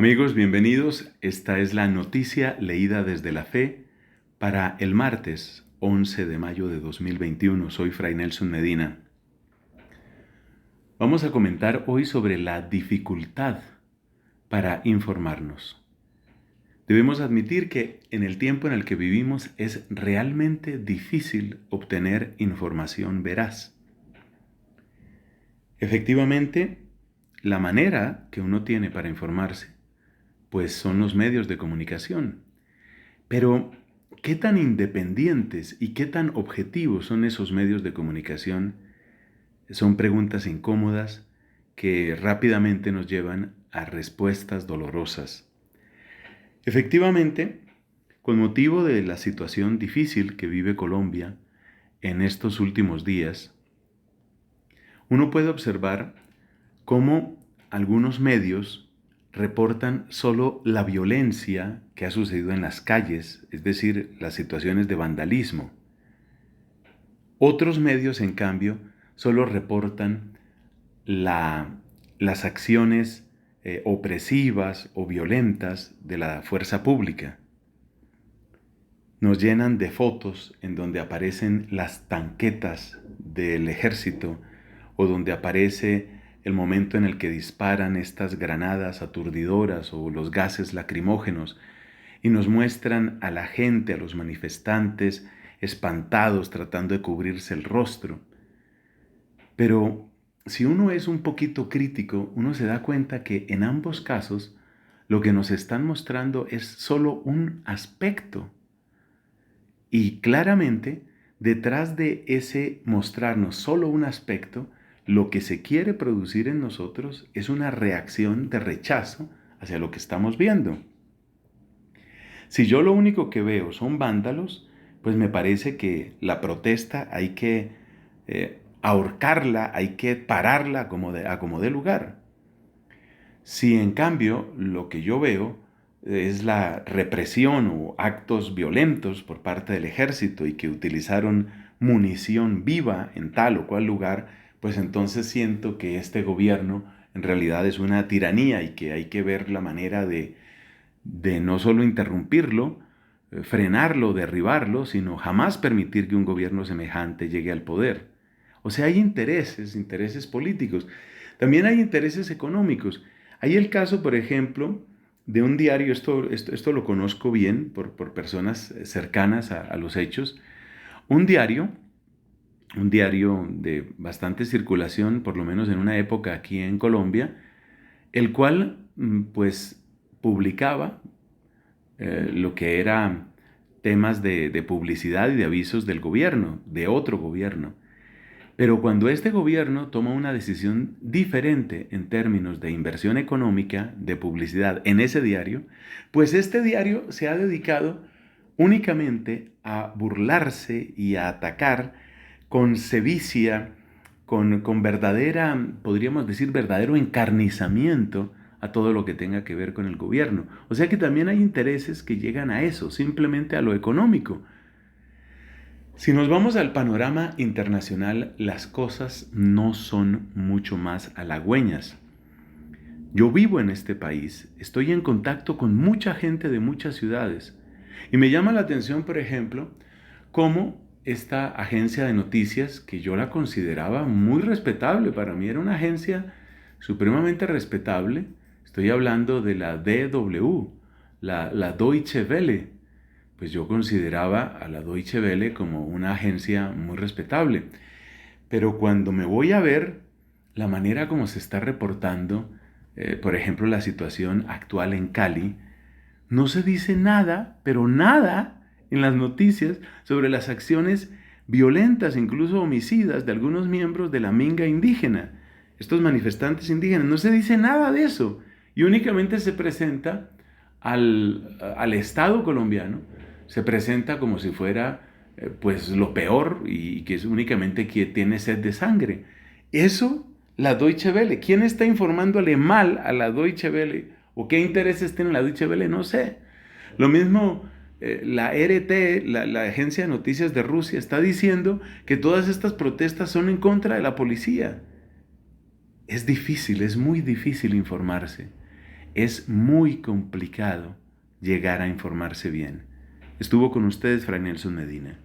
Amigos, bienvenidos. Esta es la noticia leída desde la fe para el martes 11 de mayo de 2021. Soy Fray Nelson Medina. Vamos a comentar hoy sobre la dificultad para informarnos. Debemos admitir que en el tiempo en el que vivimos es realmente difícil obtener información veraz. Efectivamente, la manera que uno tiene para informarse pues son los medios de comunicación. Pero, ¿qué tan independientes y qué tan objetivos son esos medios de comunicación? Son preguntas incómodas que rápidamente nos llevan a respuestas dolorosas. Efectivamente, con motivo de la situación difícil que vive Colombia en estos últimos días, uno puede observar cómo algunos medios reportan solo la violencia que ha sucedido en las calles, es decir, las situaciones de vandalismo. Otros medios, en cambio, solo reportan las acciones opresivas o violentas de la fuerza pública. Nos llenan de fotos en donde aparecen las tanquetas del ejército o donde aparece el momento en el que disparan estas granadas aturdidoras o los gases lacrimógenos y nos muestran a la gente, a los manifestantes, espantados tratando de cubrirse el rostro. Pero si uno es un poquito crítico, uno se da cuenta que en ambos casos lo que nos están mostrando es solo un aspecto. Y claramente, detrás de ese mostrarnos solo un aspecto, lo que se quiere producir en nosotros es una reacción de rechazo hacia lo que estamos viendo. Si yo lo único que veo son vándalos, pues me parece que la protesta hay que ahorcarla, hay que pararla a como dé lugar. Si en cambio lo que yo veo es la represión o actos violentos por parte del ejército y que utilizaron munición viva en tal o cual lugar, pues entonces siento que este gobierno en realidad es una tiranía y que hay que ver la manera de no solo interrumpirlo, frenarlo, derribarlo, sino jamás permitir que un gobierno semejante llegue al poder. O sea, hay intereses políticos. También hay intereses económicos. Hay el caso, por ejemplo, de un diario, esto lo conozco bien por personas cercanas a los hechos, un diario, un diario de bastante circulación, por lo menos en una época aquí en Colombia, el cual pues publicaba lo que era temas de publicidad y de avisos del gobierno, de otro gobierno. Pero cuando este gobierno toma una decisión diferente en términos de inversión económica, de publicidad en ese diario, pues este diario se ha dedicado únicamente a burlarse y a atacar con sevicia, con verdadera, podríamos decir, verdadero encarnizamiento a todo lo que tenga que ver con el gobierno. O sea que también hay intereses que llegan a eso, simplemente a lo económico. Si nos vamos al panorama internacional, las cosas no son mucho más halagüeñas. Yo vivo en este país, estoy en contacto con mucha gente de muchas ciudades y me llama la atención, por ejemplo, cómo esta agencia de noticias, que yo la consideraba muy respetable, para mí era una agencia supremamente respetable, estoy hablando de la DW, la Deutsche Welle, pues yo consideraba a la Deutsche Welle como una agencia muy respetable. Pero cuando me voy a ver la manera como se está reportando, por ejemplo, la situación actual en Cali, no se dice nada, pero nada en las noticias sobre las acciones violentas, incluso homicidas, de algunos miembros de la minga indígena, estos manifestantes indígenas. No se dice nada de eso y únicamente se presenta al Estado colombiano, se presenta como si fuera pues lo peor y que es únicamente quien tiene sed de sangre. Eso, la Deutsche Welle. ¿Quién está informándole mal a la Deutsche Welle? ¿O qué intereses tiene la Deutsche Welle? No sé. Lo mismo, la RT, la agencia de noticias de Rusia, está diciendo que todas estas protestas son en contra de la policía. Es difícil, es muy difícil informarse. es muy complicado llegar a informarse bien. Estuvo con ustedes Fray Nelson Medina.